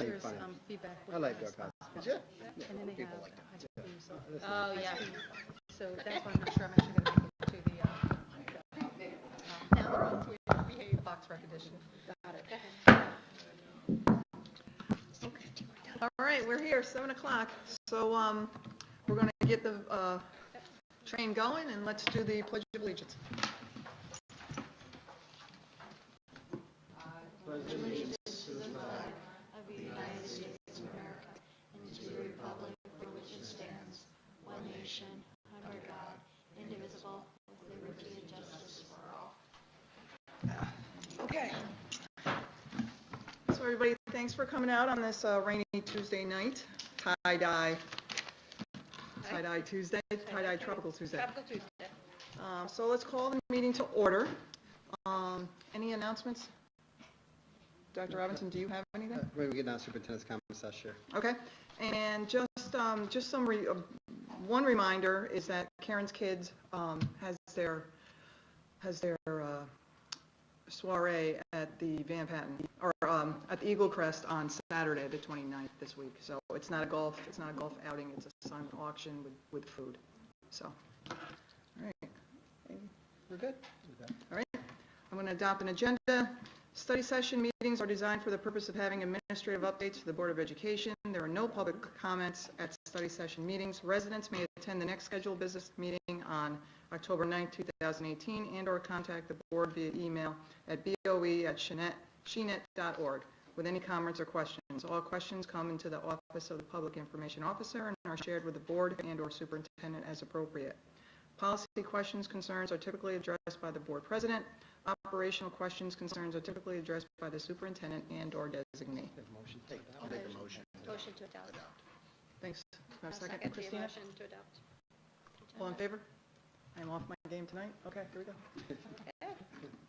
plenty there's fun. feedback. I like with dog us. house. Yeah. And then they People have like that. ice cream. So, Oh, ice cream. So that's why I'm not sure I'm actually going to make it to the now we're on to behave box recognition. Got it. All right, we're here, 7 o'clock. So we're going to get the train going, and let's do the Pledge of Allegiance. Okay. So everybody, thanks for coming out on this rainy Tuesday night. Tie-dye Tuesday, tie-dye Tropical Tuesday. Tropical Tuesday. So let's call the meeting to order. Any announcements? Dr. Robinson, do you have anything? Maybe we get down to superintendent's comments, I'll share. Okay. And just some one reminder is that Karen's Kids has their soiree at the Van Patten, or at the Eagle Crest on Saturday, the 29th this week. So it's not a golf outing, it's a silent auction with food. So, all right. We're good? All right. I'm going to adopt an agenda. Study session meetings are designed for the purpose of having administrative updates to the Board of Education. There are no public comments at study session meetings. Residents may attend the next scheduled business meeting on October 9, 2018, and/or contact the board via email at boe@shenet.org with any comments or questions. All questions come into the Office of the Public Information Officer and are shared with the board and/or superintendent as appropriate. Policy questions, concerns are typically addressed by the board president. Operational questions, concerns are typically addressed by the superintendent and/or designee. I'll make a motion. Motion to adopt. Thanks. Can I have a second, Second the Christina? motion to adopt. All in favor? I'm off my game tonight. Okay, here we go. Okay.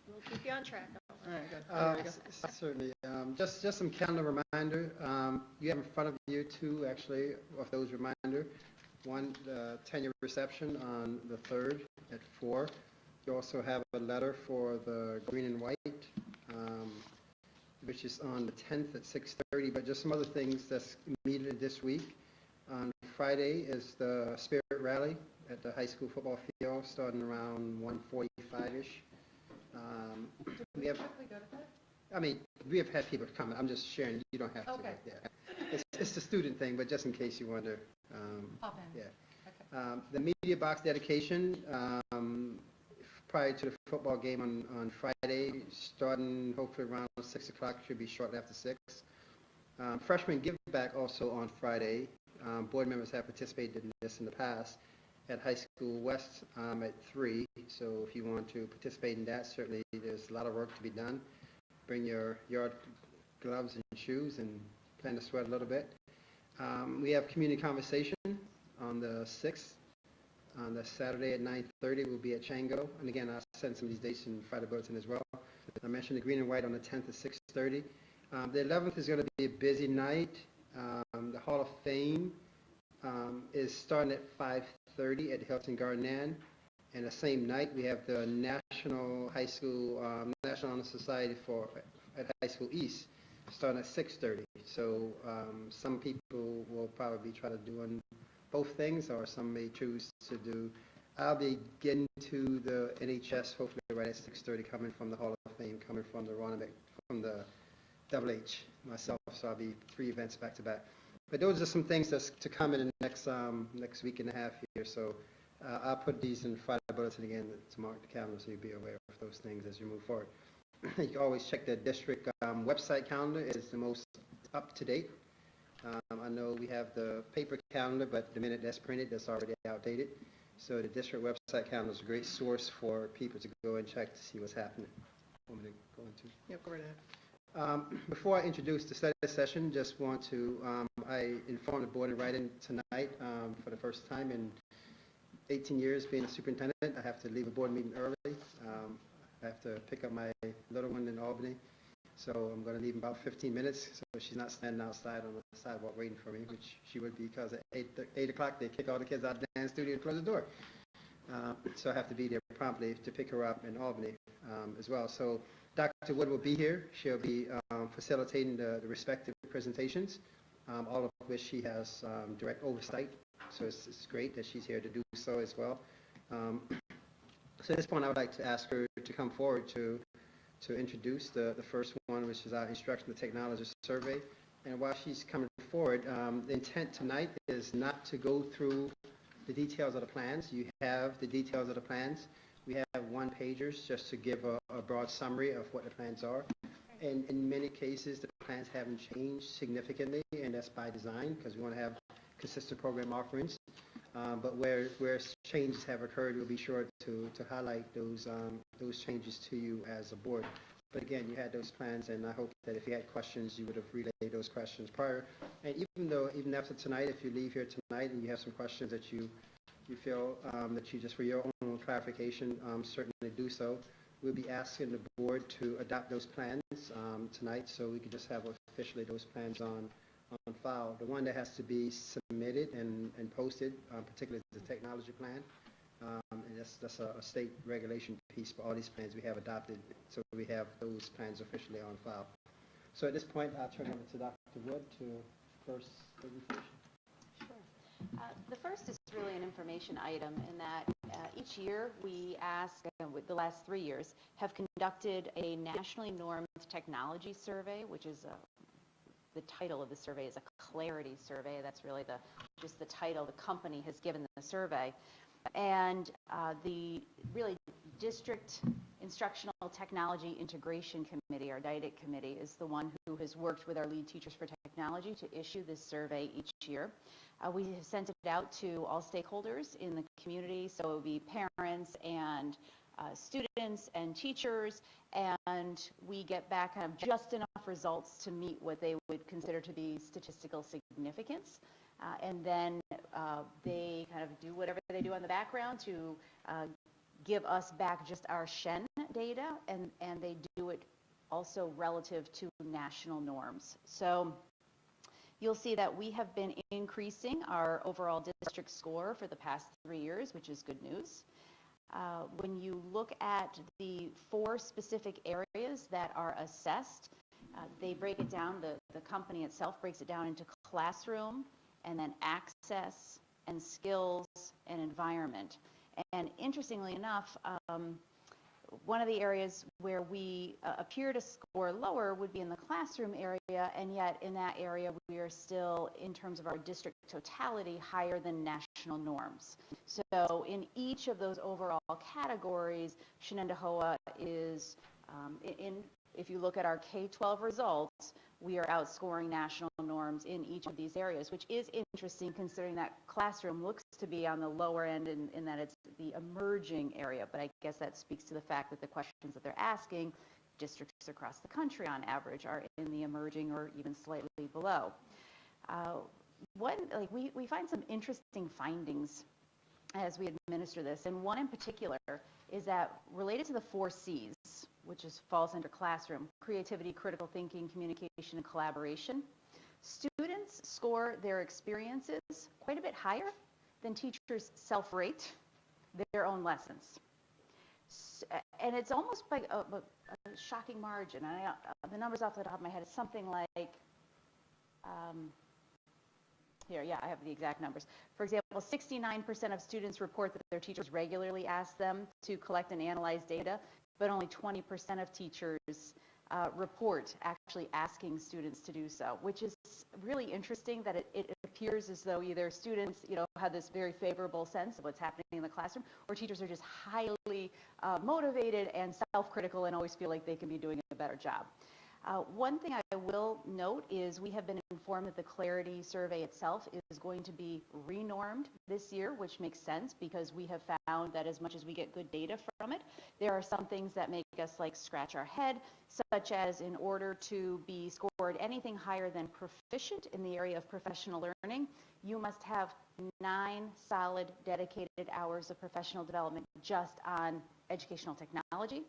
We'll keep you on track. All right, good. There we go. Certainly. Just some calendar reminder. You have in front of you two, actually, of those reminder. One, the tenure reception on the 3rd at 4. You also have a letter for the green and white, which is on the 10th at 6:30, but just some other things that's immediately this week. On Friday is the Spirit Rally at the high school football field, starting around 1:45-ish. We have, I mean, we have had people come. I'm just sharing. You don't have to. Okay. Yeah. It's a student thing, but just in case you wonder. Pop in. Yeah. Okay. The media box dedication prior to the football game on Friday, starting hopefully around 6 o'clock, should be shortly after 6. Freshman give back also on Friday. Board members have participated in this in the past at High School West at 3. So if you want to participate in that, certainly there's a lot of work to be done. Bring your yard gloves and shoes and plan to sweat a little bit. We have community conversation on the 6th. On the Saturday at 9:30, we'll be at Chango. And again, I'll send some of these dates in Friday bulletin as well. I mentioned the green and white on the 10th at 6:30. The 11th is going to be a busy night. The Hall of Fame is starting at 5:30 at Hilton Garden Inn. And the same night, we have the National High School National Honor Society at High School East, starting at 6:30. So some people will probably try to do both things, or some may choose to do. I'll be getting to the NHS hopefully right at 6:30, coming from the Hall of Fame, coming from the Double H myself. So I'll be 3 events back to back. But those are some things that's to come in the next week and a half here. So I'll put these in Friday bulletin again to mark the calendar, so you'll be aware of those things as you move forward. You can always check the district website calendar. It's the most up to date. I know we have the paper calendar, but the minute that's printed, that's already outdated. So the district website calendar is a great source for people to go and check to see what's happening. Want me to go into? Yep, go right ahead. Before I introduce the study session, just want to, I informed the board in writing tonight for the first time in 18 years being a superintendent. I have to leave a board meeting early. I have to pick up my little one in Albany. So I'm going to leave in about 15 minutes, so she's not standing outside on the sidewalk waiting for me, which she would be, because at 8 o'clock they kick all the kids out of the dance studio and close the door. So I have to be there promptly to pick her up in Albany as well. So Dr. Wood will be here. She'll be facilitating the respective presentations, all of which she has direct oversight. So it's great that she's here to do so as well. So at this point, I would like to ask her to come forward to introduce the first one, which is our Instructional Technology Survey. And while she's coming forward, the intent tonight is not to go through the details of the plans. You have the details of the plans. We have one-pagers just to give a broad summary of what the plans are. And in many cases, the plans haven't changed significantly, and that's by design because we want to have consistent program offerings. But where changes have occurred, we'll be sure to highlight those changes to you as a board. But again, you had those plans, and I hope that if you had questions, you would have relayed those questions prior. And even after tonight, if you leave here tonight and you have some questions that you feel that you just for your own clarification, certainly do so. We'll be asking the board to adopt those plans tonight, so we can just have officially those plans on file. The one that has to be submitted and posted, particularly the technology plan, and that's a state regulation piece for all these plans we have adopted, so we have those plans officially on file. So at this point, I'll turn over to Dr. Wood to first presentation. Sure. The first is really an information item in that each year we ask, with the last 3 years, have conducted a nationally normed technology survey, which is the title of the survey is a clarity survey. That's really just the title the company has given the survey. And the really District Instructional Technology Integration Committee, our DITIC committee, is the one who has worked with our lead teachers for technology to issue this survey each year. We have sent it out to all stakeholders in the community, so it would be parents and students and teachers, and we get back kind of just enough results to meet what they would consider to be statistical significance. And then they kind of do whatever they do on the background to give us back just our Shen data, and they do it also relative to national norms. So you'll see that we have been increasing our overall district score for the past 3 years, which is good news. When you look at the 4 specific areas that are assessed, they break it down, the company itself breaks it down into classroom, and then access, and skills, and environment. And interestingly enough, one of the areas where we appear to score lower would be in the classroom area, and yet in that area we are still, in terms of our district totality, higher than national norms. So in each of those overall categories, Shenendehowa is, if you look at our K-12 results, we are outscoring national norms in each of these areas, which is interesting considering that classroom looks to be on the lower end in that it's the emerging area. But I guess that speaks to the fact that the questions that they're asking, districts across the country on average, are in the emerging or even slightly below. We find some interesting findings as we administer this, and one in particular is that related to the 4 C's, which falls under classroom: creativity, critical thinking, communication, and collaboration. Students score their experiences quite a bit higher than teachers self-rate their own lessons. And it's almost by a shocking margin. The numbers off the top of my head is something like, I have the exact numbers. For example, 69% of students report that their teachers regularly ask them to collect and analyze data, but only 20% of teachers report actually asking students to do so, which is really interesting that it appears as though either students, have this very favorable sense of what's happening in the classroom, or teachers are just highly motivated and self-critical and always feel like they can be doing a better job. One thing I will note is we have been informed that the Clarity survey itself is going to be renormed this year, which makes sense because we have found that as much as we get good data from it, there are some things that make us scratch our head, such as in order to be scored anything higher than proficient in the area of professional learning, you must have 9 solid dedicated hours of professional development just on educational technology.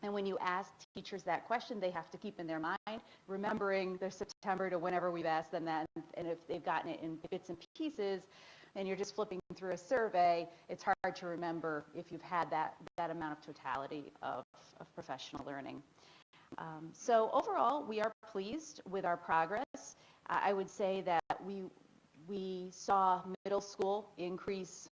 And when you ask teachers that question, they have to keep in their mind, remembering their September to whenever we've asked them that, and if they've gotten it in bits and pieces, and you're just flipping through a survey, it's hard to remember if you've had that amount of totality of professional learning. So overall, we are pleased with our progress. I would say that we saw middle school increase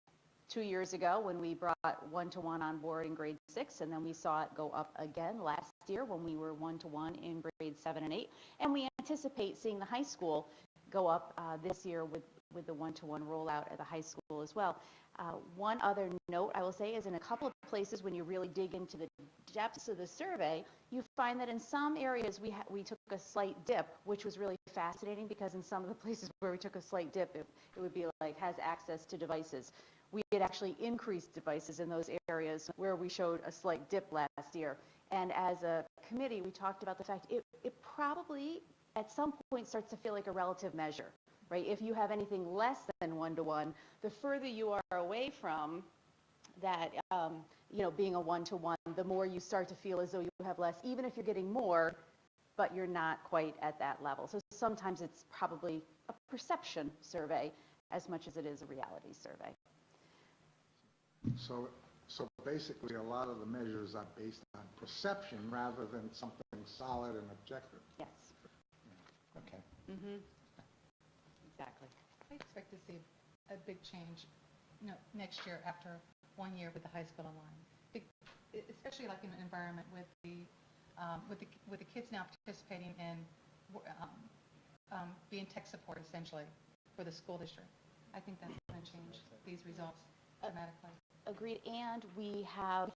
2 years ago when we brought one-to-one on board in grade 6, and then we saw it go up again last year when we were one-to-one in grade 7 and 8. And we anticipate seeing the high school go up this year with the one-to-one rollout at the high school as well. One other note I will say is in a couple of places when you really dig into the depths of the survey, you find that in some areas we took a slight dip, which was really fascinating because in some of the places where we took a slight dip, it would be like has access to devices. We had actually increased devices in those areas where we showed a slight dip last year. And as a committee, we talked about the fact it probably at some point starts to feel like a relative measure, right? If you have anything less than one-to-one, the further you are away from that, being a one-to-one, the more you start to feel as though you have less, even if you're getting more, but you're not quite at that level. So sometimes it's probably a perception survey as much as it is a reality survey. So basically, a lot of the measures are based on perception rather than something solid and objective. Yes. Okay. Mm-hmm. Exactly. I expect to see a big change, next year after 1 year with the high school online. Especially like in an environment with the kids now participating in being tech support essentially for the school district. I think that's going to change these results dramatically. Agreed, and we have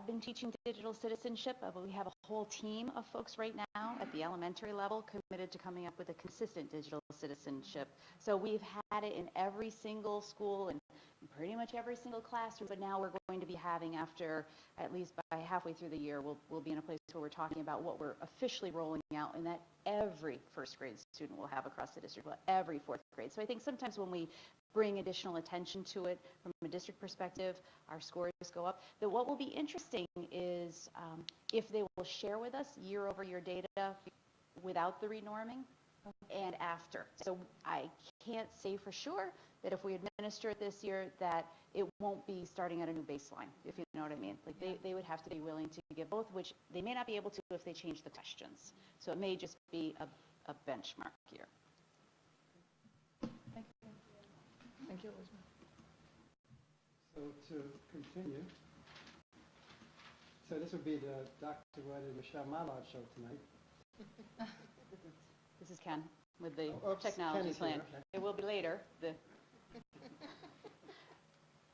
been teaching digital citizenship, but we have a whole team of folks right now at the elementary level committed to coming up with a consistent digital citizenship. So we've had it in every single school and pretty much every single classroom, but now we're going to be having, after at least by halfway through the year, we'll be in a place where we're talking about what we're officially rolling out and that every first grade student will have across the district, well, every fourth grade. So I think sometimes when we bring additional attention to it from a district perspective, our scores go up. That what will be interesting is if they will share with us year-over-year data without the renorming and after. So I can't say for sure that if we administer it this year that it won't be starting at a new baseline, if you know what I mean. Like they would have to be willing to give both, which they may not be able to if they change the questions. So it may just be a benchmark year. Thank you. Thank you, Elizabeth. So to continue, so this would be the Dr. White and Michelle Mallard show tonight. This is Ken with the Oops, technology Ken is plan. here, okay. It will be later, the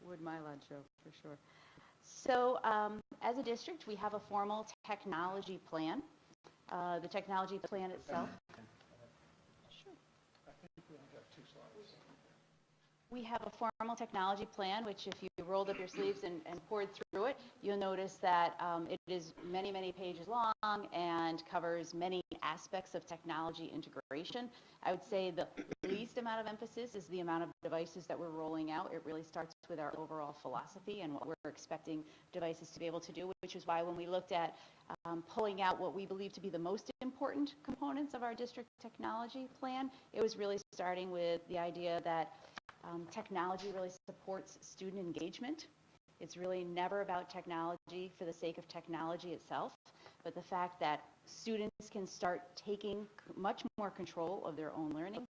Wood Mylod show for sure. So as a district, we have a formal technology plan. The technology plan itself. Sure. We have a formal technology plan, which if you rolled up your sleeves and poured through it, you'll notice that it is many, many pages long and covers many aspects of technology integration. I would say the least amount of emphasis is the amount of devices that we're rolling out. It really starts with our overall philosophy and what we're expecting devices to be able to do, which is why when we looked at pulling out what we believe to be the most important components of our district technology plan, it was really starting with the idea that technology really supports student engagement. It's really never about technology for the sake of technology itself, but the fact that students can start taking much more control of their own learning.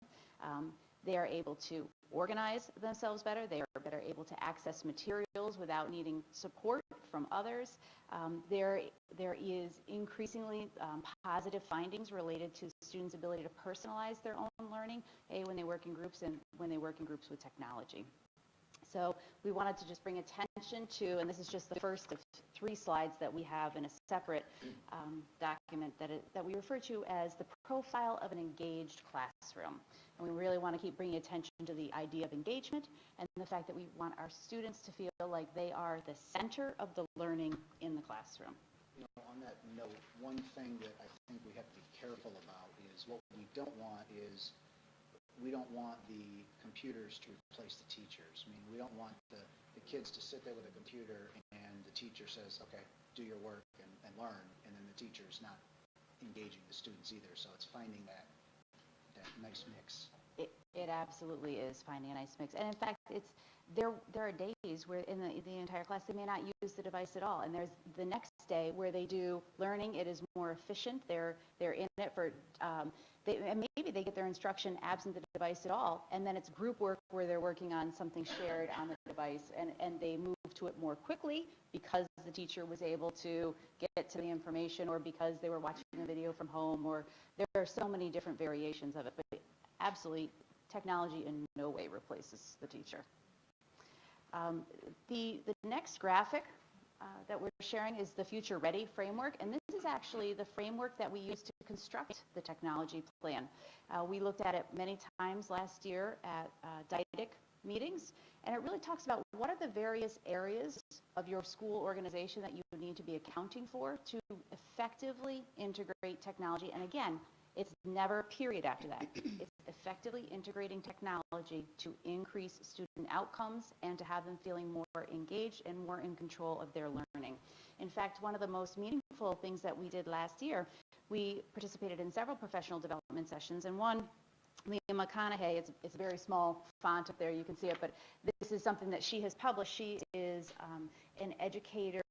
They are able to organize themselves better. They are better able to access materials without needing support from others. There is increasingly positive findings related to students' ability to personalize their own learning, when they work in groups and when they work in groups with technology. So we wanted to just bring attention to, and this is just the first of 3 slides that we have in a separate document that we refer to as the profile of an engaged classroom. And we really want to keep bringing attention to the idea of engagement and the fact that we want our students to feel like they are the center of the learning in the classroom. On that note, one thing that I think we have to be careful about is what we don't want is we don't want the computers to replace the teachers. I mean, we don't want the kids to sit there with a computer and the teacher says, okay, do your work and learn, and then the teacher's not engaging the students either. So it's finding that nice mix. It absolutely is finding a nice mix. And in fact, there are days where in the entire class they may not use the device at all. And there's the next day where they do learning. It is more efficient. They're in it for, and maybe they get their instruction absent the device at all, and then it's group work where they're working on something shared on the device, and they move to it more quickly because the teacher was able to get to the information, or because they were watching a video from home, or there are so many different variations of it, but absolutely, technology in no way replaces the teacher. The next graphic that we're sharing is the Future Ready framework, and this is actually the framework that we used to construct the technology plan. We looked at it many times last year at DIDIC meetings, and it really talks about what are the various areas of your school organization that you need to be accounting for to effectively integrate technology. And again, it's never a period after that. It's effectively integrating technology to increase student outcomes and to have them feeling more engaged and more in control of their learning. In fact, one of the most meaningful things that we did last year, we participated in several professional development sessions, and one, Leah McConaughey, it's a very small font up there, you can see it, but this is something that she has published. She is an educator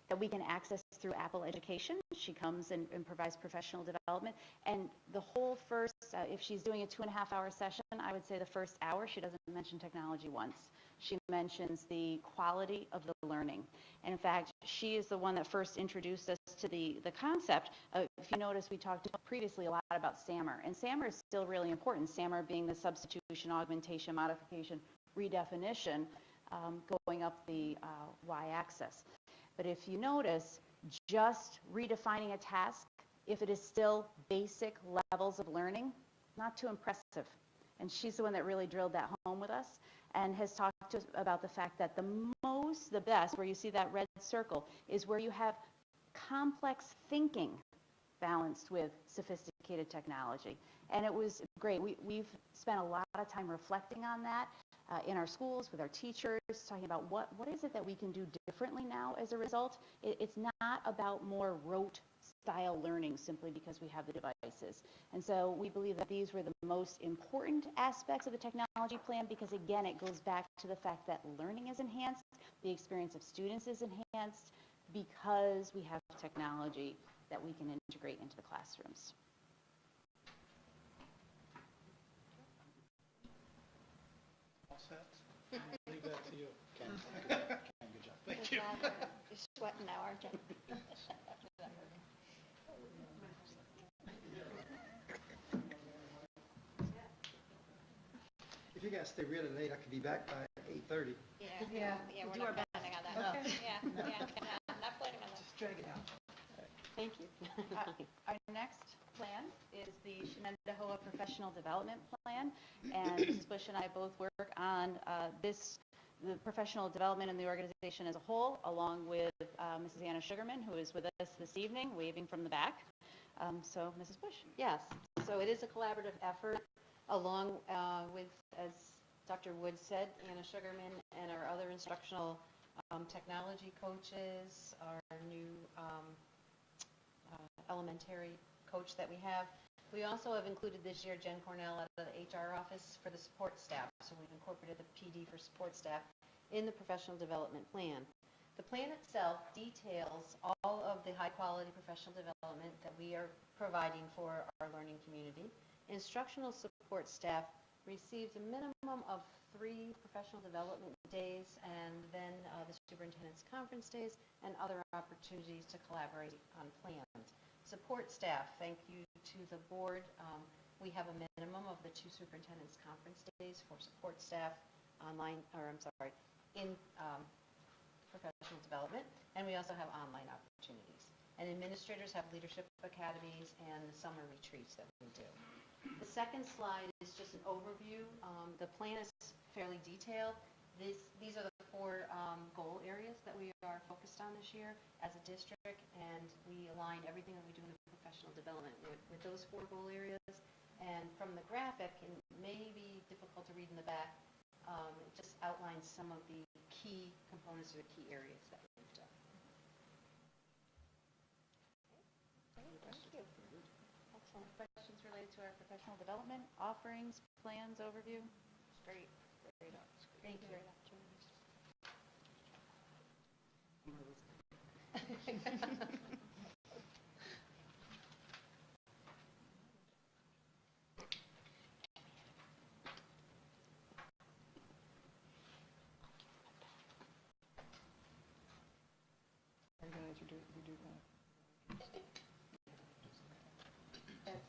that we can access through Apple Education. She comes and provides professional development. And the whole first, if she's doing a 2.5-hour session, I would say the first hour, she doesn't mention technology once. She mentions the quality of the learning. And in fact, she is the one that first introduced us to the concept. If you notice, we talked previously a lot about SAMR. And SAMR is still really important, SAMR being the substitution, augmentation, modification, redefinition, going up the y-axis. But if you notice, just redefining a task, if it is still basic levels of learning, not too impressive. And she's the one that really drilled that home with us and has talked to us about the fact that the best, where you see that red circle, is where you have complex thinking balanced with sophisticated technology. And it was great. We've spent a lot of time reflecting on that. In our schools, with our teachers, talking about what is it that we can do differently now as a result. It's not about more rote style learning simply because we have the devices. And so we believe that these were the most important aspects of the technology plan, because again, it goes back to the fact that learning is enhanced, the experience of students is enhanced, because we have technology that we can integrate into the classrooms. I'll leave that to you. Ken, good job. Thank you. You're sweating now, aren't you? If you guys stay really late, I could be back by 8:30. Yeah, we're Do our not best. planning on that. Okay. Yeah, not planning on that. Just drag it out. Thank you. Our next plan is the Shenendehowa Professional Development Plan, and Mrs. Bush and I both work on the professional development in the organization as a whole, along with Mrs. Anna Sugarman, who is with us this evening, waving from the back. So, Mrs. Bush. Yes, so it is a collaborative effort along with, as Dr. Wood said, Anna Sugarman and our other instructional technology coaches, our new elementary coach that we have. We also have included this year Jen Cornell out of the HR office for the support staff. So we've incorporated the PD for support staff in the professional development plan. The plan itself details all of the high quality professional development that we are providing for our learning community. Instructional support staff receives a minimum of 3 professional development days, and then the superintendent's conference days and other opportunities to collaborate on plans. Support staff, thank you to the board. We have a minimum of the 2 superintendent's conference days for support staff in professional development, and we also have online opportunities. And administrators have leadership academies and the summer retreats that we do. The second slide is just an overview. The plan is fairly detailed. These are the 4 goal areas that we are focused on this year as a district, and we align everything that we do in the professional development with those 4 goal areas. And from the graphic, and it may be difficult to read in the back, it just outlines some of the key components or the key areas that we've done. Thank you. Excellent. Questions related to our professional development, offerings, plans, overview? Great. Thank you. Great opportunities. Are you going to introduce that?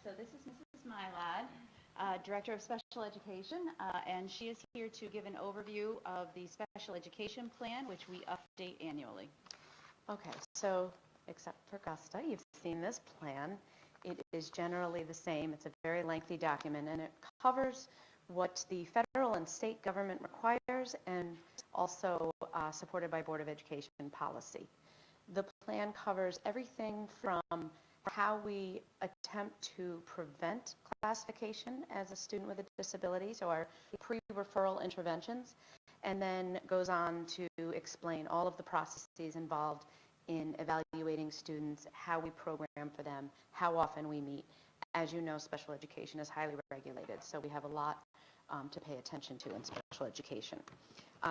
So this is Mrs. Mylad, Director of Special Education, and she is here to give an overview of the Special Education Plan, which we update annually. Okay, so except for Gusta, you've seen this plan. It is generally the same. It's a very lengthy document, and it covers what the federal and state government requires and also supported by Board of Education policy. The plan covers everything from how we attempt to prevent classification as a student with a disability, so our pre-referral interventions, and then goes on to explain all of the processes involved in evaluating students, how we program for them, how often we meet. As you know, special education is highly regulated, so we have a lot to pay attention to in special education.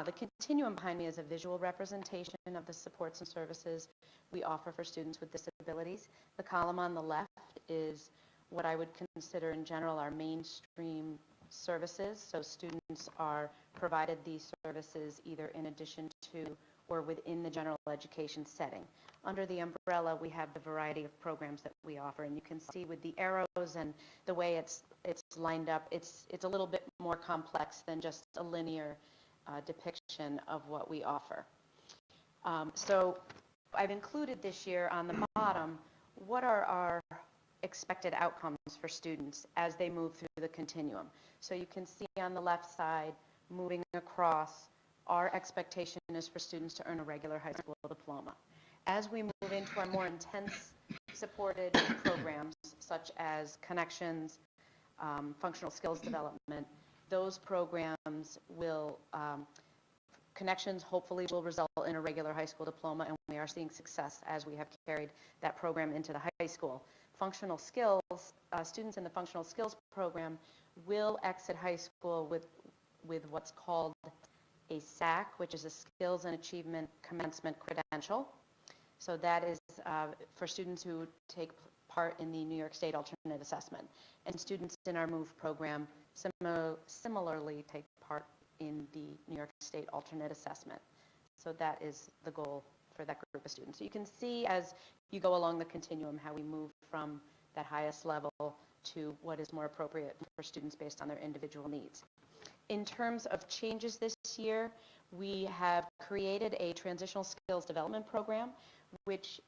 The continuum behind me is a visual representation of the supports and services we offer for students with disabilities. The column on the left is what I would consider in general our mainstream services. So students are provided these services either in addition to or within the general education setting. Under the umbrella, we have the variety of programs that we offer, and you can see with the arrows and the way it's lined up, it's a little bit more complex than just a linear depiction of what we offer. So I've included this year on the bottom, what are our expected outcomes for students as they move through the continuum. So you can see on the left side, moving across, our expectation is for students to earn a regular high school diploma. As we move into our more intense supported programs, such as Connections, functional skills development, those programs will, Connections hopefully will result in a regular high school diploma, and we are seeing success as we have carried that program into the high school. Functional skills, students in the functional skills program will exit high school with what's called a SAC, which is a Skills and Achievement Commencement Credential. So that is for students who take part in the New York State Alternate Assessment. And students in our MOVE program similarly take part in the New York State Alternate Assessment. So that is the goal for that group of students. So you can see as you go along the continuum how we move from that highest level to what is more appropriate for students based on their individual needs. In terms of changes this year, we have created a transitional skills development program, which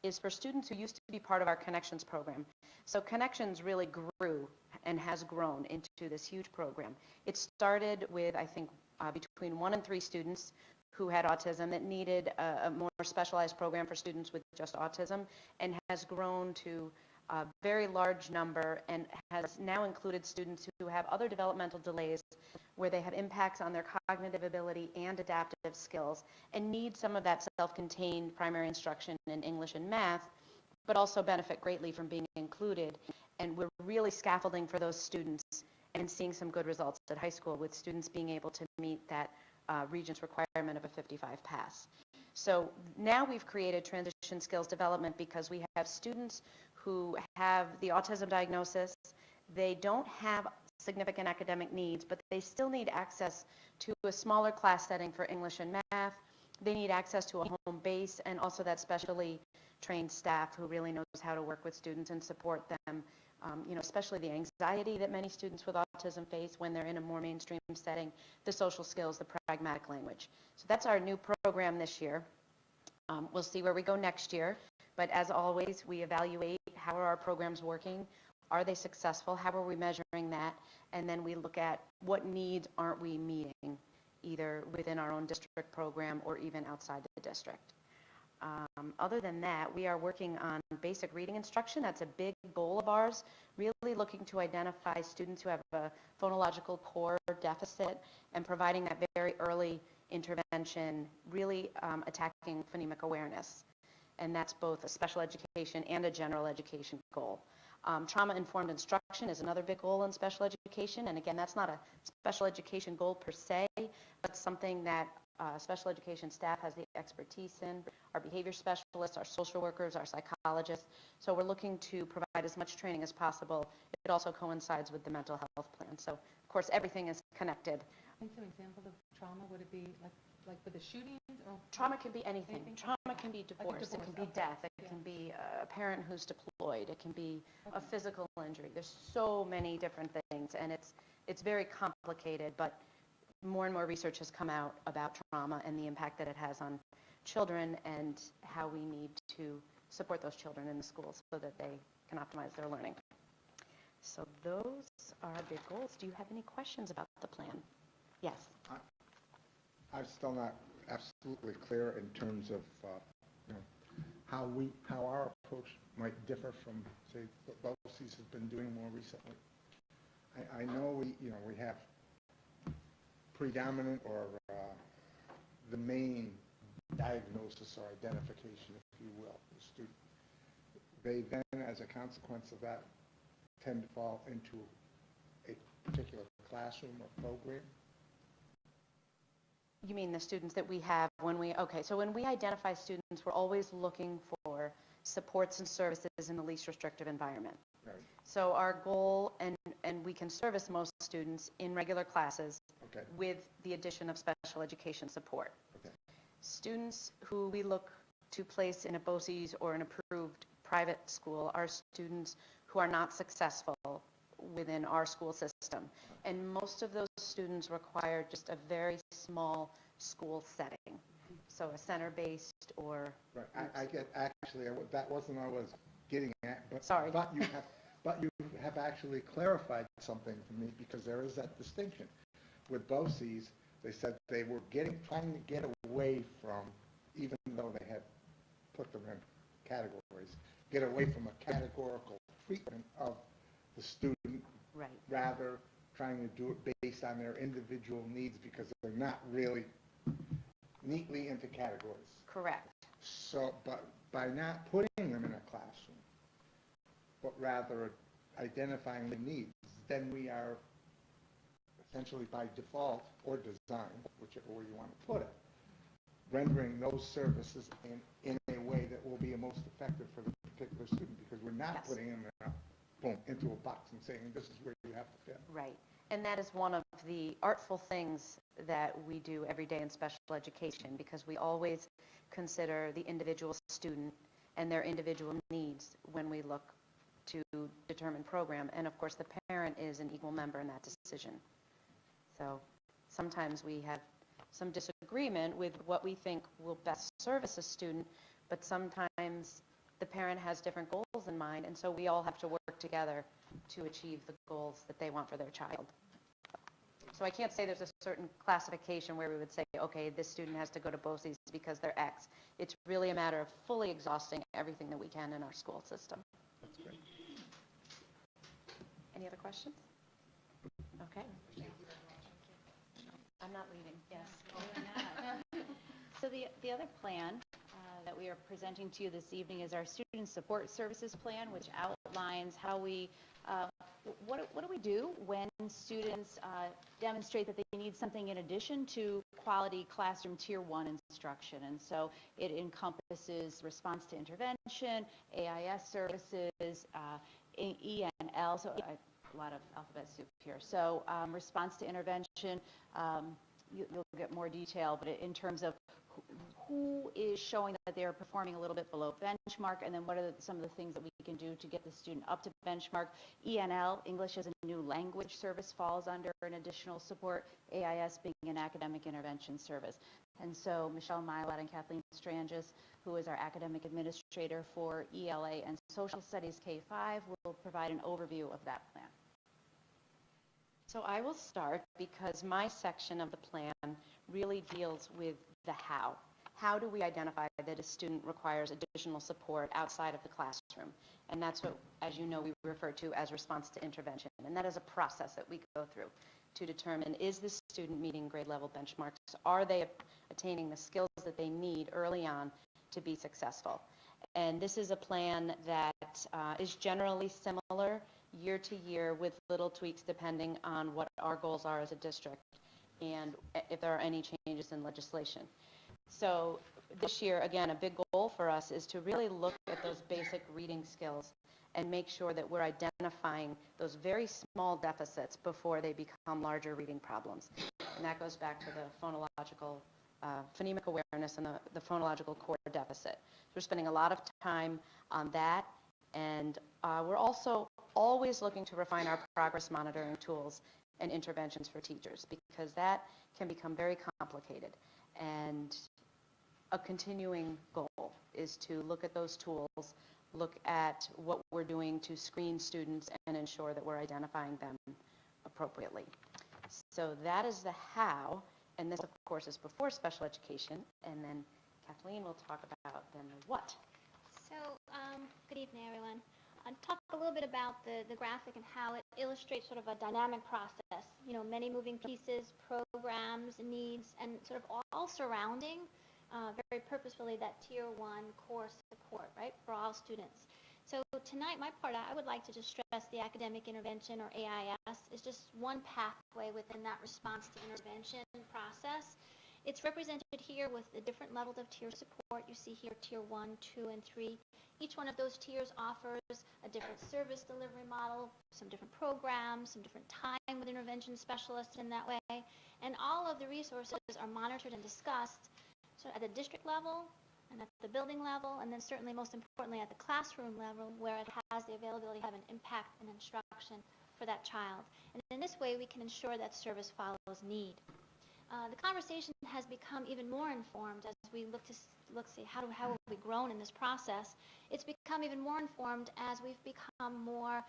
is for students who used to be part of our Connections program. So Connections really grew and has grown into this huge program. It started with, I think, between 1 and 3 students who had autism that needed a more specialized program for students with just autism, and has grown to a very large number and has now included students who have other developmental delays where they have impacts on their cognitive ability and adaptive skills and need some of that self-contained primary instruction in English and math, but also benefit greatly from being included. And we're really scaffolding for those students and seeing some good results at high school with students being able to meet that Regents requirement of a 55 pass. So now we've created transition skills development because we have students who have the autism diagnosis. They don't have significant academic needs, but they still need access to a smaller class setting for English and math. They need access to a home base and also that specially trained staff who really knows how to work with students and support them, especially the anxiety that many students with autism face when they're in a more mainstream setting, the social skills, the pragmatic language. So that's our new program this year. We'll see where we go next year, but as always, we evaluate how are our programs working, are they successful, how are we measuring that, and then we look at what needs aren't we meeting, either within our own district program or even outside the district. Other than that, we are working on basic reading instruction. That's a big goal of ours, really looking to identify students who have a phonological core deficit and providing that very early intervention, really attacking phonemic awareness. And that's both a special education and a general education goal. Trauma-informed instruction is another big goal in special education, and again, that's not a special education goal per se, but something that special education staff has the expertise in, our behavior specialists, our social workers, our psychologists. So we're looking to provide as much training as possible. It also coincides with the mental health plan. So, of course, everything is connected. And some examples of trauma, would it be like with the shootings or? Trauma can be anything. Anything? Trauma can be divorce, it can be divorce, okay. death, it Yeah. can be a parent who's deployed, it can be a Okay. physical injury. There's so many different things, and it's very complicated, but more and more research has come out about trauma and the impact that it has on children and how we need to support those children in the schools so that they can optimize their learning. So those are big goals. Do you have any questions about the plan? Yes. I'm still not absolutely clear in terms of, you know, how our approach might differ from, say, what BOCES has been doing more recently. I know we have predominant or the main diagnosis or identification, if you will, the student. They then, as a consequence of that, tend to fall into a particular classroom or program. You mean the students that we have okay, so when we identify students, we're always looking for supports and services in the least restrictive environment. Right. So our goal, and we can service most students in regular classes Okay. with the addition of special education support. Okay. Students who we look to place in a BOCES or an approved private school are students who are not successful within our school system. And most of those students require just a very small school setting. So a center-based or... Right. I get, actually, that wasn't what I was getting at, but Sorry. But you have actually clarified something for me, because there is that distinction. With BOCES, they said they were trying to get away from, even though they had put them in categories, get away from a categorical treatment of the student, Right. rather trying to do it based on their individual needs, because they're not really neatly into categories. Correct. So, but by not putting them in a classroom, but rather identifying the needs, then we are essentially by default or design, whichever way you want to put it, rendering those services in a way that will be most effective for the particular student, because we're not Yes. putting them into a box and saying this is where you have to fit. Right. And that is one of the artful things that we do every day in special education, because we always consider the individual student and their individual needs when we look to determine program. And of course, the parent is an equal member in that decision. So sometimes we have some disagreement with what we think will best service a student, but sometimes the parent has different goals in mind, and so we all have to work together to achieve the goals that they want for their child. So I can't say there's a certain classification where we would say, okay, this student has to go to BOCES because they're X. It's really a matter of fully exhausting everything that we can in our school system. That's great. Any other questions? Okay. I'm not leaving, yes. So the other plan that we are presenting to you this evening is our Student Support Services Plan, which outlines how we, what do we do when students demonstrate that they need something in addition to quality classroom Tier 1 instruction. And so it encompasses response to intervention, AIS services, ENL, so a lot of alphabet soup here. So response to intervention, you'll get more detail, but in terms of who is showing that they're performing a little bit below benchmark, and then what are some of the things that we can do to get the student up to benchmark. ENL, English as a New Language service, falls under an additional support, AIS being an academic intervention service. And so Michelle Milat and Kathleen Strangis, who is our academic administrator for ELA and Social Studies K-5, will provide an overview of that plan. So I will start because my section of the plan really deals with the how. How do we identify that a student requires additional support outside of the classroom? And that's what, as you know, we refer to as response to intervention. And that is a process that we go through to determine, is this student meeting grade level benchmarks? Are they attaining the skills that they need early on to be successful? And this is a plan that is generally similar year to year with little tweaks depending on what our goals are as a district. and if there are any changes in legislation. So this year, again, a big goal for us is to really look at those basic reading skills and make sure that we're identifying those very small deficits before they become larger reading problems. And that goes back to the phonological, phonemic awareness and the phonological core deficit. We're spending a lot of time on that, and we're also always looking to refine our progress monitoring tools and interventions for teachers, because that can become very complicated. And a continuing goal is to look at those tools, look at what we're doing to screen students and ensure that we're identifying them appropriately. So that is the how, and this of course is before special education, and then Kathleen will talk about then the what. So, good evening, everyone. I'll talk a little bit about the graphic and how it illustrates sort of a dynamic process. You know, many moving pieces, programs, needs, and sort of all surrounding very purposefully that Tier 1 core support, right, for all students. So tonight, my part, I would like to just stress the academic intervention, or AIS, is just one pathway within that response to intervention process. It's represented here with the different levels of tier support. You see here Tier 1, 2, and 3. Each one of those tiers offers a different service delivery model, some different programs, some different time with intervention specialists in that way. And all of the resources are monitored and discussed so at the district level and at the building level, and then certainly most importantly at the classroom level, where it has the availability to have an impact and instruction for that child. And in this way, we can ensure that service follows need. The conversation has become even more informed as we look see how have we grown in this process. It's become even more informed as we've become more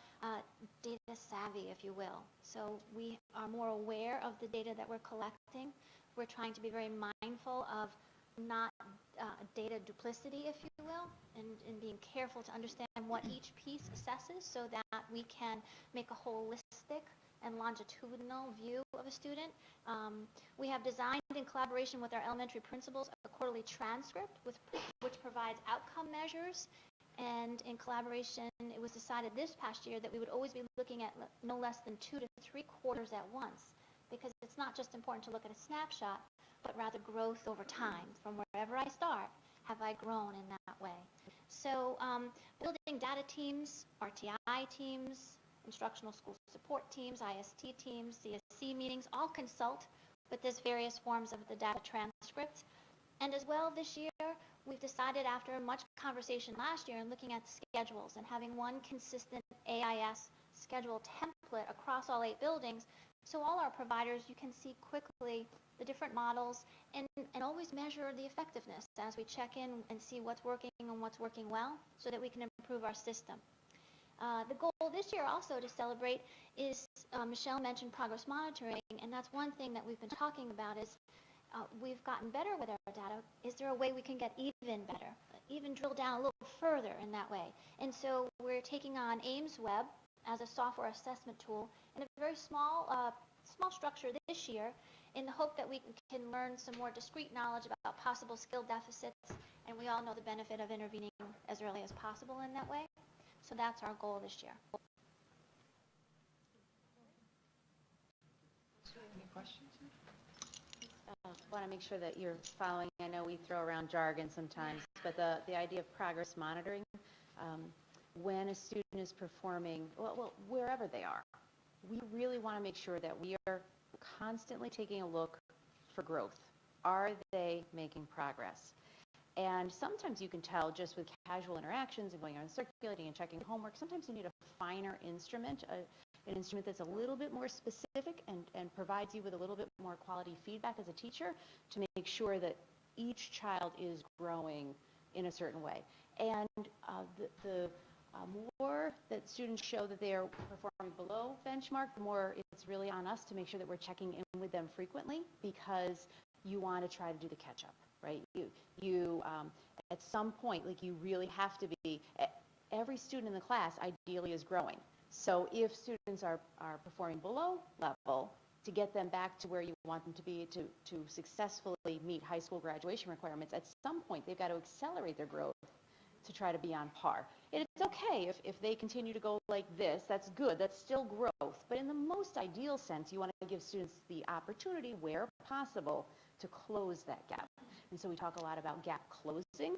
data savvy, if you will. So we are more aware of the data that we're collecting. We're trying to be very mindful of not data duplicity, if you will, and being careful to understand what each piece assesses so that we can make a holistic and longitudinal view of a student. We have designed in collaboration with our elementary principals a quarterly transcript which provides outcome measures, and in collaboration it was decided this past year that we would always be looking at no less than 2 to 3 quarters at once, because it's not just important to look at a snapshot, but rather growth over time. From wherever I start, have I grown in that way? So building data teams, RTI teams, instructional school support teams, IST teams, CSC meetings, all consult with these various forms of the data transcript. And as well this year, we've decided after much conversation last year and looking at schedules and having one consistent AIS schedule template across all 8 buildings, so all our providers, you can see quickly the different models and always measure the effectiveness as we check in and see what's working and what's working well so that we can improve our system. The goal this year also to celebrate is, Michelle mentioned progress monitoring, and that's one thing that we've been talking about is we've gotten better with our data. Is there a way we can get even better, even drill down a little further in that way? And so we're taking on Ames Web as a software assessment tool in a very small structure this year, in the hope that we can learn some more discrete knowledge about possible skill deficits, and we all know the benefit of intervening as early as possible in that way. So that's our goal this year. Any questions? Want to make sure that you're following. I know we throw around jargon sometimes, but the idea of progress monitoring, when a student is performing, well, wherever they are, we really want to make sure that we are constantly taking a look for growth. Are they making progress? And sometimes you can tell just with casual interactions and going around circulating and checking homework. Sometimes you need a finer instrument, an instrument that's a little bit more specific and provides you with a little bit more quality feedback as a teacher to make sure that each child is growing in a certain way. And the more that students show that they are performing below benchmark, the more it's really on us to make sure that we're checking in with them frequently, because you want to try to do the catch-up, right? You at some point, like, you really have to be, every student in the class ideally is growing. So if students are performing below level, to get them back to where you want them to be to successfully meet high school graduation requirements, at some point they've got to accelerate their growth to try to be on par. And it's okay if they continue to go like this, that's good, that's still growth. But in the most ideal sense, you want to give students the opportunity, where possible, to close that gap. And so we talk a lot about gap closing,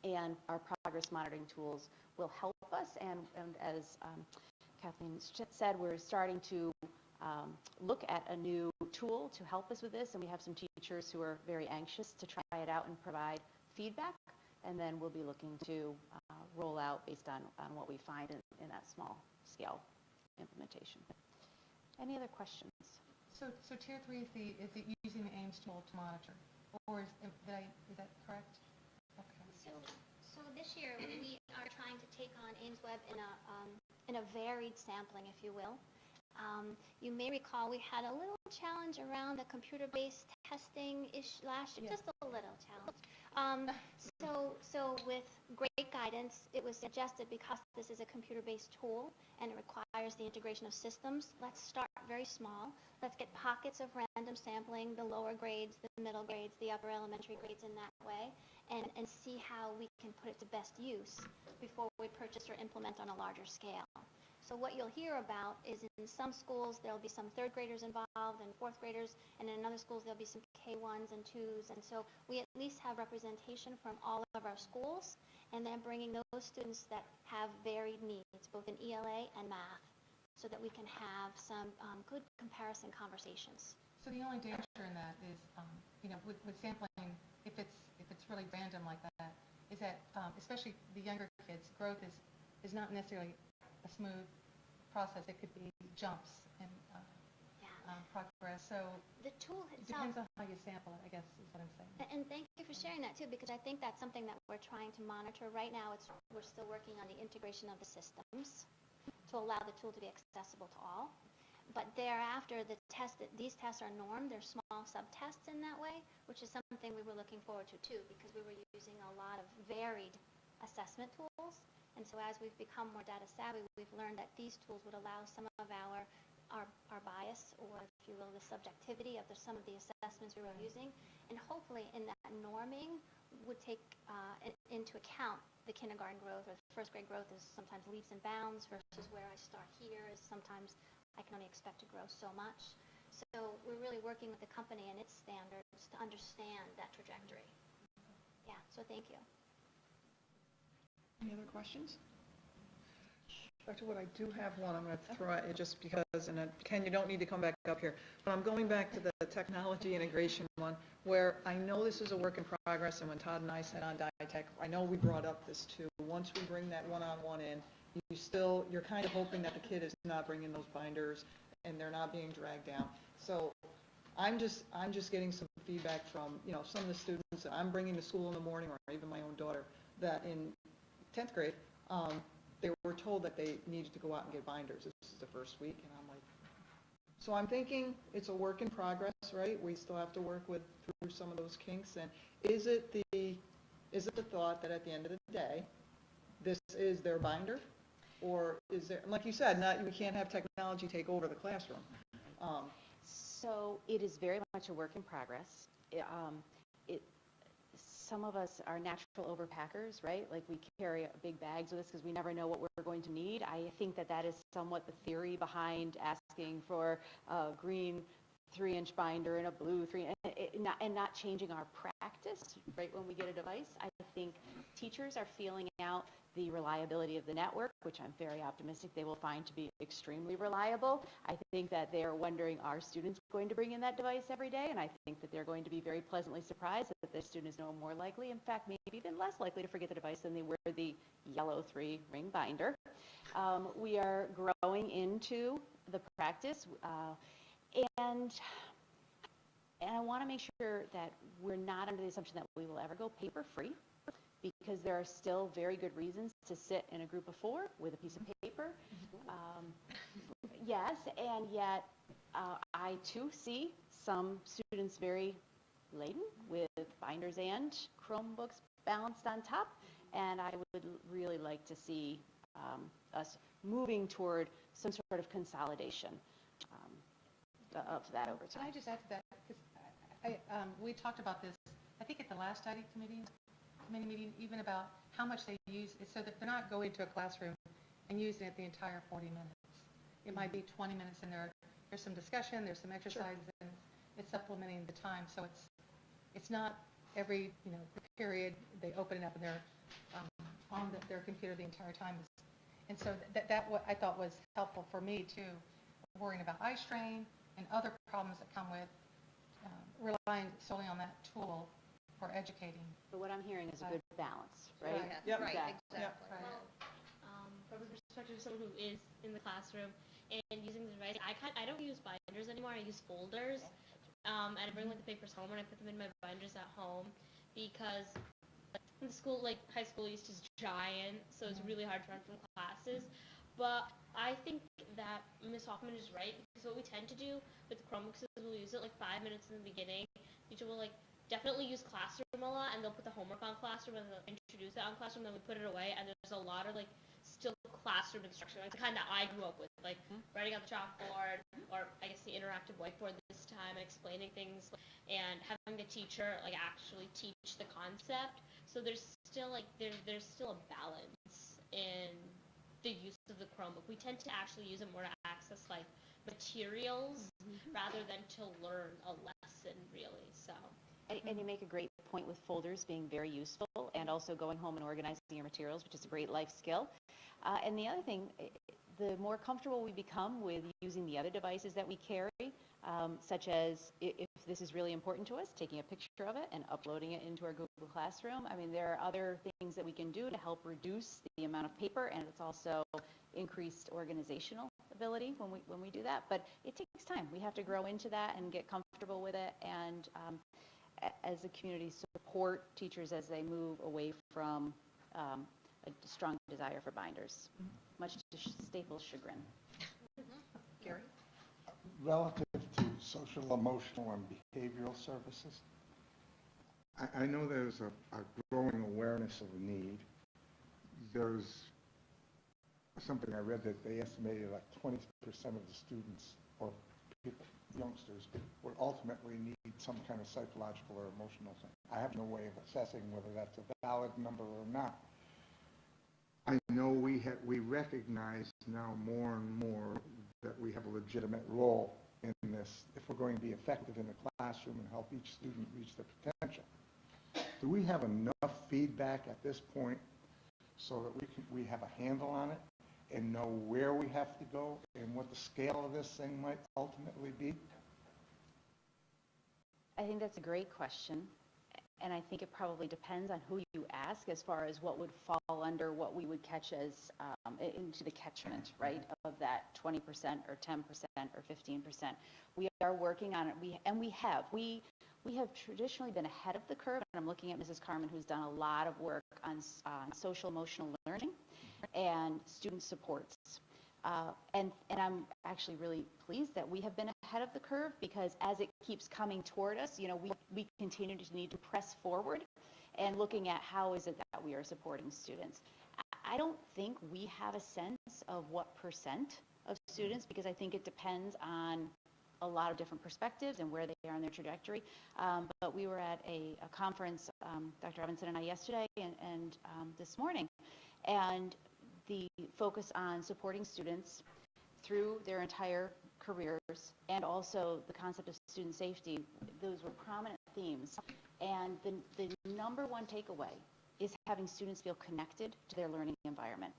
and our progress monitoring tools will help us. And as Kathleen said, we're starting to look at a new tool to help us with this, and we have some teachers who are very anxious to try it out and provide feedback, and then we'll be looking to roll out based on what we find in that small scale implementation. Any other questions? So tier 3 is the using the AIMS tool to monitor, or is that correct? Okay. So this year we are trying to take on Ames Web in a varied sampling, if you will. You may recall we had a little challenge around the computer-based testing last year, Yes. just a little challenge. So with great guidance, it was suggested, because this is a computer-based tool and it requires the integration of systems, let's start very small. Let's get pockets of random sampling, the lower grades, the middle grades, the upper elementary grades in that way, and see how we can put it to best use before we purchase or implement on a larger scale. So what you'll hear about is, in some schools there'll be some third graders involved and fourth graders, and in other schools there'll be some K1s and 2s, and so we at least have representation from all of our schools, and then bringing those students that have varied needs, both in ELA and math, so that we can have some good comparison conversations. So the only danger in that is, with sampling, if it's really random like that, is that especially the younger kids, growth is not necessarily a smooth process. It could be jumps in progress. So The tool it itself, depends on how you sample it, I guess is what I'm saying. and thank you for sharing that too, because I think that's something that we're trying to monitor right now. We're still working on the integration of the systems to allow the tool to be accessible to all. But thereafter, these tests are normed. They're small sub-tests in that way, which is something we were looking forward to too, because we were using a lot of varied assessment tools. And so as we've become more data savvy, we've learned that these tools would allow some of our bias, or if you will, the subjectivity of some of the assessments we were using, and hopefully in that norming would take into account the kindergarten growth, or first grade growth is sometimes leaps and bounds versus where I start here is sometimes I can only expect to grow so much. So we're really working with the company and its standards to understand that trajectory. Yeah, so thank you. Any other questions? Dr. Wood, I do have one. I'm going to throw at you just because, and Ken, you don't need to come back up here, but I'm going back to the technology integration one, where I know this is a work in progress, and when Todd and I sat on DiTech, I know we brought up this too. Once we bring that one-on-one in, you're kind of hoping that the kid is not bringing those binders and they're not being dragged down. So I'm just getting some feedback from, some of the students that I'm bringing to school in the morning, or even my own daughter, that in 10th grade, they were told that they needed to go out and get binders. This is the first week, and I'm like, so I'm thinking it's a work in progress, right? We still have to work through some of those kinks. And is it the thought that at the end of the day, this is their binder, or is there, like you said, we can't have technology take over the classroom? So it is very much a work in progress. Some of us are natural overpackers, right? Like we carry big bags with us because we never know what we're going to need. I think that is somewhat the theory behind asking for a green 3-inch binder and a blue 3, and not changing our practice right when we get a device. I think teachers are feeling out the reliability of the network, which I'm very optimistic they will find to be extremely reliable. I think that they're wondering, are students going to bring in that device every day? And I think that they're going to be very pleasantly surprised that the student is no more likely, in fact, maybe even less likely to forget the device than they were the yellow 3-ring binder. We are growing into the practice, and I want to make sure that we're not under the assumption that we will ever go paper-free, because there are still very good reasons to sit in a group of 4 with a piece of paper. Yes, and yet I too see some students very laden with binders and Chromebooks balanced on top, and I would really like to see us moving toward some sort of consolidation of that over Can time. I just add to that? Because we talked about this, I think at the last study committee meeting, even about how much they use it, so that they're not going to a classroom and using it the entire 40 minutes. It might be 20 minutes and there's some discussion, there's some exercises, and it's supplementing the time. So it's not every, period they open it up and they're on their computer the entire time. And so that what I thought was helpful for me too, worrying about eye strain and other problems that come with relying solely on that tool for educating. But what I'm hearing is a good balance, right? Right. Yep. Right, Exactly. exactly. Right. Well, From the perspective of someone who is in the classroom and using the device, I don't use binders anymore. I use folders, and I bring the papers home and I put them in my binders at home because in school, high school East is giant, so it's really hard to run from classes. But I think that Ms. Hoffman is right, because what we tend to do with Chromebooks is we'll use it 5 minutes in the beginning. Teacher will definitely use Classroom a lot, and they'll put the homework on Classroom and they'll introduce it on Classroom, then we put it away, and there's a lot of still classroom instruction, the kind that I grew up with, writing on the chalkboard, or I guess the interactive whiteboard this time, and explaining things, and having the teacher actually teach the concept. So there's still there's still a balance in the use of the Chromebook. We tend to actually use it more to access materials rather than to learn a lesson, really. So. And you make a great point with folders being very useful, and also going home and organizing your materials, which is a great life skill. And the other thing, the more comfortable we become with using the other devices that we carry, such as if this is really important to us, taking a picture of it and uploading it into our Google Classroom. I mean, there are other things that we can do to help reduce the amount of paper, and it's also increased organizational ability when we do that. But it takes time. We have to grow into that and get comfortable with it, and as a community, support teachers as they move away from a strong desire for binders, much to Staples' chagrin. Gary? Relative to social, emotional, and behavioral services, I know there's a growing awareness of a need. There's something I read that they estimated 20% of the students or people, youngsters, would ultimately need some kind of psychological or emotional thing. I have no way of assessing whether that's a valid number or not. I know we recognize now more and more that we have a legitimate role in this if we're going to be effective in the classroom and help each student reach their potential. Do we have enough feedback at this point so that we have a handle on it and know where we have to go and what the scale of this thing might ultimately be? I think that's a great question, and I think it probably depends on who you ask as far as what would fall under what we would catch as into the catchment, right, of that 20% or 10% or 15%. We are working on it, we have traditionally been ahead of the curve, and I'm looking at Mrs. Carmen, who's done a lot of work on social emotional learning and student supports. And I'm actually really pleased that we have been ahead of the curve, because as it keeps coming toward us, we continue to need to press forward and looking at how is it that we are supporting students. I don't think we have a sense of what percent of students, because I think it depends on a lot of different perspectives and where they are in their trajectory. But we were at a conference, Dr. Robinson and I, yesterday and this morning, and the focus on supporting students through their entire careers, and also the concept of student safety, those were prominent themes. And the number one takeaway is having students feel connected to their learning environment.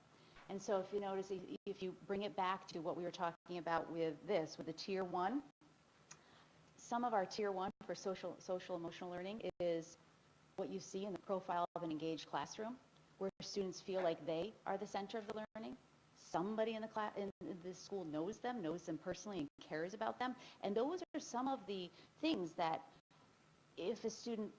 And so if you notice, if you bring it back to what we were talking about with the tier one, some of our tier one for social emotional learning is what you see in the profile of an engaged classroom, where students feel like they are the center of the learning. Somebody in the school knows them personally and cares about them. And those are some of the things that if a student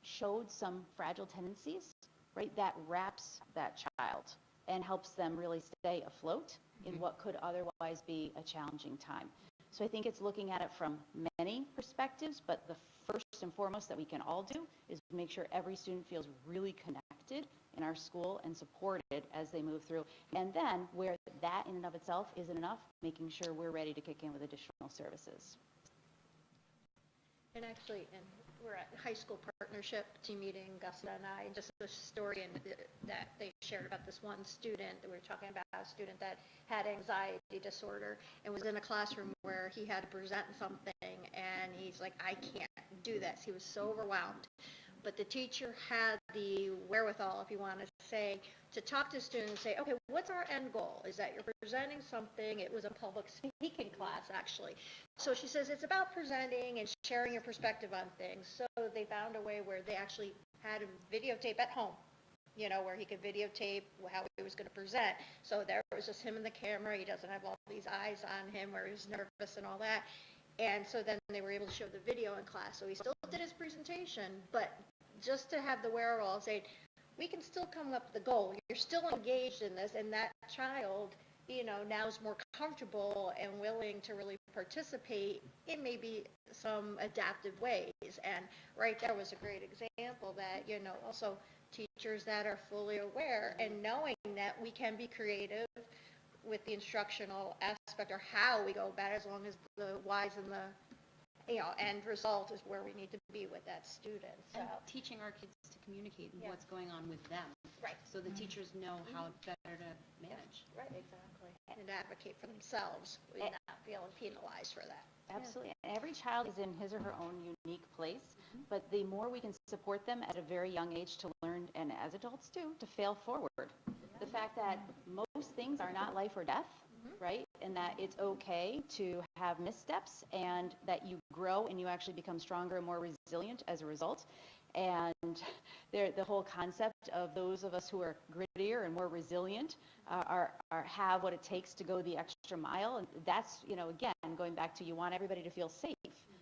showed some fragile tendencies, right, that wraps that child and helps them really stay afloat in what could otherwise be a challenging time. So I think it's looking at it from many perspectives, but the first and foremost that we can all do is make sure every student feels really connected in our school and supported as they move through. And then where that in and of itself isn't enough, making sure we're ready to kick in with additional services. And actually, we're at high school partnership team meeting, Gus and I, and just a story that they shared about this one student, that we were talking about a student that had anxiety disorder and was in a classroom where he had to present something, and he's like, I can't do this. He was so overwhelmed. But the teacher had the wherewithal, if you want to say, to talk to the student and say, okay, what's our end goal? Is that you're presenting something? It was a public speaking class, actually. So she says it's about presenting and sharing your perspective on things. So they found a way where they actually had him videotape at home, you know, where he could videotape how he was going to present. So there was just him and the camera. He doesn't have all these eyes on him where he's nervous and all that. And so then they were able to show the video in class. So he still did his presentation, but just to have the wherewithal and say, we can still come up with the goal. You're still engaged in this, and that child, you know, now is more comfortable and willing to really participate in maybe some adaptive ways. And right there was a great example that, you know, also teachers that are fully aware and knowing that we can be creative with the instructional aspect or how we go about it, as long as the whys and the, you know, end result is where we need to be with that student. So And teaching our kids to communicate and Yeah. what's going on with them. Right. So the teachers know how better to manage. Right, exactly. And advocate for themselves, not feeling penalized for that. Absolutely. And every child is in his or her own unique place, but the more we can support them at a very young age to learn, and as adults too, to fail forward. The fact that most things are not life or death, right? And that it's okay to have missteps, and that you grow and you actually become stronger and more resilient as a result. And the whole concept of those of us who are grittier and more resilient have what it takes to go the extra mile. And that's, you know, again, going back to, you want everybody to feel safe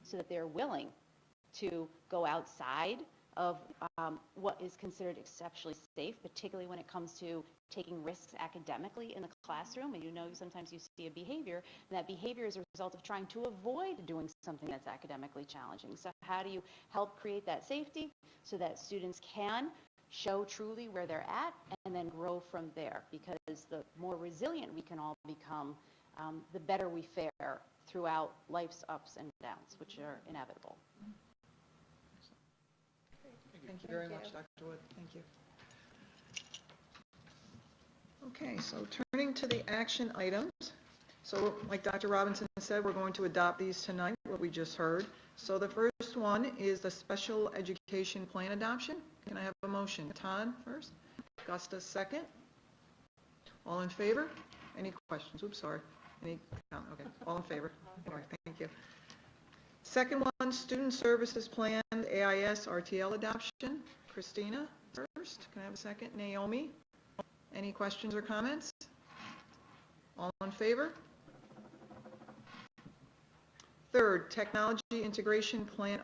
so that they're willing to go outside of what is considered exceptionally safe, particularly when it comes to taking risks academically in the classroom. And you know, sometimes you see a behavior, and that behavior is a result of trying to avoid doing something that's academically challenging. So how do you help create that safety so that students can show truly where they're at and then grow from there? Because the more resilient we can all become, the better we fare throughout life's ups and downs, which are inevitable. Thank you very much, Dr. Wood. Thank you. Okay, so turning to the action items. So like Dr. Robinson said, we're going to adopt these tonight, what we just heard. So the first one is the special education plan adoption. Can I have a motion? Todd first, Gusta second. All in favor? Any questions? Oops, sorry. Any comment? Okay, all in favor? All right, thank you. Second one, Student Services Plan, AIS RTL adoption. Christina first. Can I have a second? Naomi? Any questions or comments? All in favor? Third, Technology Integration Plan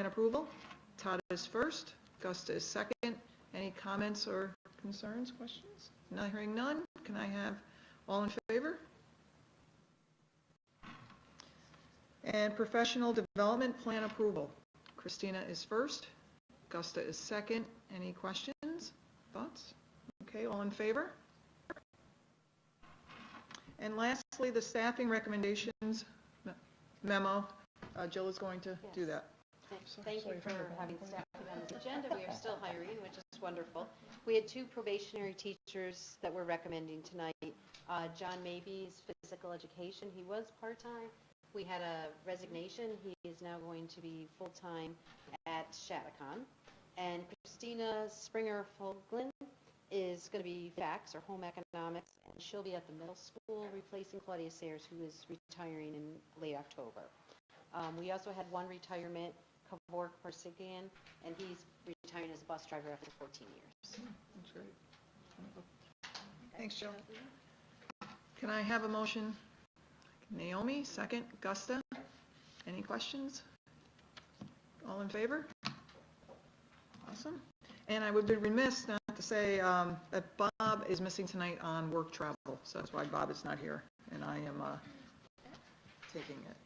approval. Todd is first. Gusta is second. Any comments or concerns, questions? Not hearing none. Can I have all in favor? And Professional Development Plan approval. Christina is first. Gusta is second. Any questions? Thoughts? Okay, all in favor? And lastly, the staffing recommendations memo. Jill is going to do that. Thank you for having staff on this agenda. We are still hiring, which is wonderful. We had 2 probationary teachers that we're recommending tonight. John Mabey's physical education, he was part-time. We had a resignation. He is now going to be full-time at Shattuckon. And Christina Springer-Foglin is going to be FACS, or Home Economics, and she'll be at the middle school replacing Claudia Sayers, who is retiring in late October. We also had 1 retirement, Kavork Parsigian, and he's retiring as a bus driver after 14 years. That's great. Thanks, Jill. Can I have a motion? Naomi, second. Gusta, any questions? All in favor? Awesome. And I would be remiss not to say that Bob is missing tonight on work travel, so that's why Bob is not here, and I am taking it.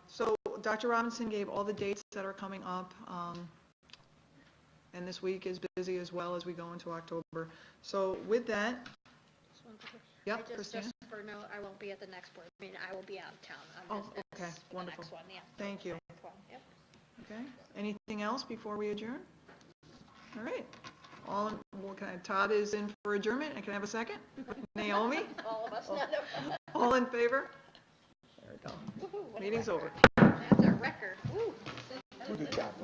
So Dr. Robinson gave all the dates that are coming up, and this week is busy as well as we go into October. So with that, yep, Christina. Just for note, I won't be at the next board meeting. I will be out of town on Oh, okay, the wonderful. next one, yeah. Thank you. Yep. Okay, anything else before we adjourn? All right, Todd is in for adjournment, and can I have a second? Naomi? All of us. All in favor? There we go. Meeting's over. That's a record. Woo. Who did that?